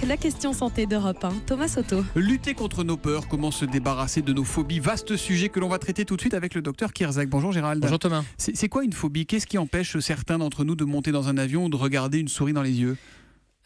la question santé d'Europe 1. Thomas Soto. Lutter contre nos peurs, comment se débarrasser de nos phobies, vaste sujet que l'on va traiter tout de suite avec le docteur Kirzac. Bonjour Gérald. Bonjour Thomas. C'est quoi une phobie? Qu'est-ce qui empêche certains d'entre nous de monter dans un avion ou de regarder une souris dans les yeux?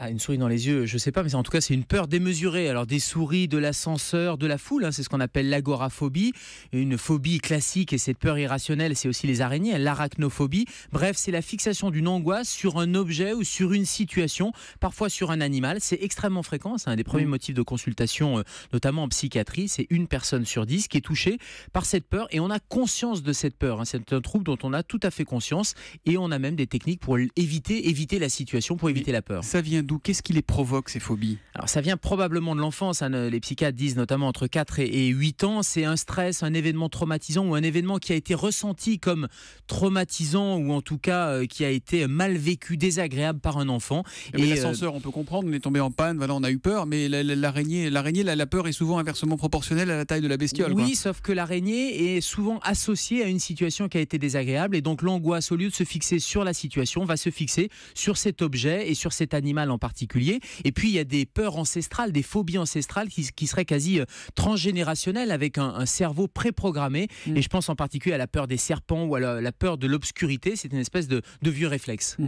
Une souris dans les yeux, je sais pas, mais en tout cas c'est une peur démesurée. Alors des souris, de l'ascenseur, de la foule, c'est ce qu'on appelle l'agoraphobie. Une phobie classique et cette peur irrationnelle, c'est aussi les araignées, l'arachnophobie. Bref, c'est la fixation d'une angoisse sur un objet ou sur une situation, parfois sur un animal. C'est extrêmement fréquent, c'est un des premiers motifs de consultation, notamment en psychiatrie. C'est 1 personne sur 10 qui est touchée par cette peur et on a conscience de cette peur. C'est un trouble dont on a tout à fait conscience et on a même des techniques pour éviter la situation, pour éviter la peur. Ça vient d'où? Qu'est-ce qui les provoque, ces phobies? Alors ça vient probablement de l'enfance, les psychiatres disent notamment entre 4 et 8 ans, c'est un stress, un événement traumatisant ou un événement qui a été ressenti comme traumatisant ou en tout cas qui a été mal vécu, désagréable par un enfant. Mais l'ascenseur, on peut comprendre, on est tombé en panne, voilà, on a eu peur, mais l'araignée, la peur est souvent inversement proportionnelle à la taille de la bestiole. Oui, quoi. Sauf que l'araignée est souvent associée à une situation qui a été désagréable et donc l'angoisse, au lieu de se fixer sur la situation, va se fixer sur cet objet et sur cet animal en particulier. Et puis il y a des peurs ancestrales, des phobies ancestrales qui seraient quasi transgénérationnelles avec un cerveau préprogrammé. Et je pense en particulier à la peur des serpents ou à la peur de l'obscurité. C'est une espèce de vieux réflexe.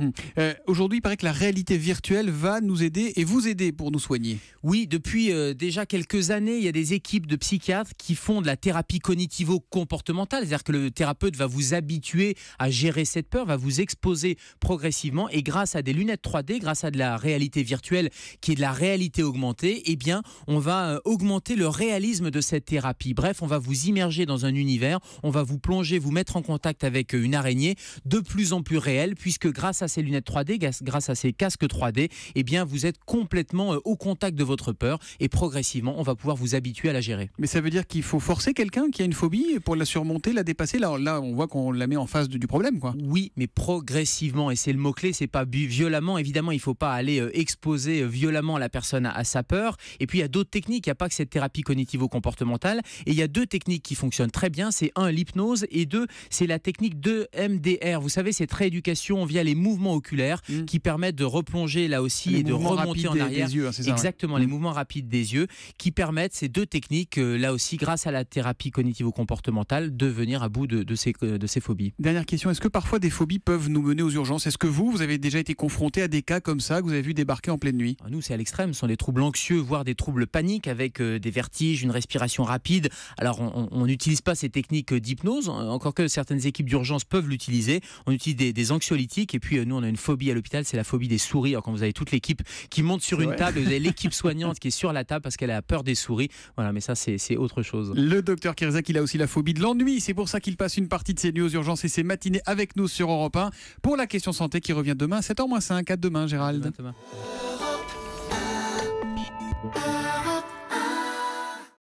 Aujourd'hui, il paraît que la réalité virtuelle va nous aider et vous aider pour nous soigner. Oui, depuis déjà quelques années, il y a des équipes de psychiatres qui font de la thérapie cognitivo-comportementale. C'est-à-dire que le thérapeute va vous habituer à gérer cette peur, va vous exposer progressivement et grâce à des lunettes 3D, grâce à de la réalité virtuelle qui est de la réalité augmentée, eh bien, on va augmenter le réalisme de cette thérapie. Bref, on va vous immerger dans un univers, on va vous plonger, vous mettre en contact avec une araignée de plus en plus réelle, puisque grâce à ces lunettes 3D, grâce à ces casques 3D, eh bien, vous êtes complètement au contact de votre peur et progressivement, on va pouvoir vous habituer à la gérer. Mais ça veut dire qu'il faut forcer quelqu'un qui a une phobie pour la surmonter, la dépasser. Là on voit qu'on la met en face du problème, quoi. Oui, mais progressivement, et c'est le mot-clé, c'est pas violemment. Évidemment, il ne faut pas aller exposer violemment la personne à sa peur. Et puis il y a d'autres techniques, il n'y a pas que cette thérapie cognitivo-comportementale. Et il y a 2 techniques qui fonctionnent très bien, c'est 1, l'hypnose, et 2, c'est la technique de MDR. Vous savez, cette rééducation via les mouvements oculaires qui permettent de replonger là aussi les et de remonter en arrière. Des yeux, c'est ça, exactement, les mouvements rapides des yeux qui permettent, ces 2 techniques, là aussi, grâce à la thérapie cognitivo-comportementale, de venir à bout de ces phobies. Dernière question, est-ce que parfois des phobies peuvent nous mener aux urgences? Est-ce que vous avez déjà été confronté à des cas comme ça que vous avez vu débarquer en pleine nuit? Nous, c'est à l'extrême, ce sont des troubles anxieux, voire des troubles paniques avec des vertiges, une respiration rapide. Alors, on n'utilise pas ces techniques d'hypnose, encore que certaines équipes d'urgence peuvent l'utiliser. On utilise des anxiolytiques et puis nous, on a une phobie à l'hôpital, c'est la phobie des souris. Alors, quand vous avez toute l'équipe qui monte sur une table, vous avez l'équipe soignante qui est sur la table parce qu'elle a peur des souris. Voilà, mais ça, c'est autre chose. Le docteur Kirzac, il a aussi la phobie de l'ennui. C'est pour ça qu'il passe une partie de ses nuits aux urgences et ses matinées avec nous sur Europe 1 pour la question santé qui revient demain, 7h-5. À demain, Gérald. À demain, Thomas.